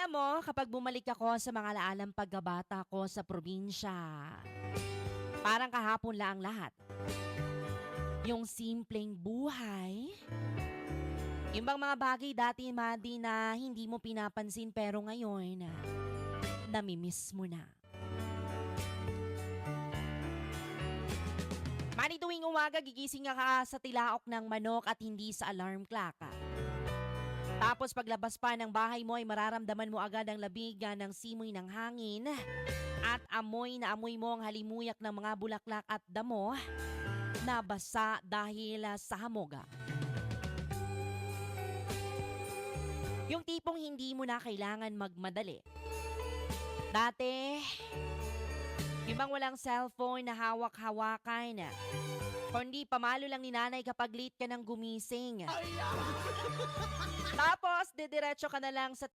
Alam mo, kapag bumalik ako sa mga laalang pagkabata ko sa probinsya, parang kahapon lang ang lahat. Yung simpleng buhay, yung bang mga bagay dati, Madi, na hindi mo pinapansin pero ngayon, namimiss mo na. Madi, tuwing umaga, gigising ka sa tilaok ng manok at hindi sa alarm clock. Tapos paglabas pa ng bahay mo ay mararamdaman mo agad ang labigan ng simoy ng hangin at amoy na amoy mo ang halimuyak ng mga bulaklak at damo na basa dahil sa hamog. Yung tipong hindi mo na kailangan magmadali. Dati, yung bang walang cellphone na hawak-hawakan, kundi pamalo lang ni nanay kapag late ka ng gumising. Tapos, didiretso ka na lang sa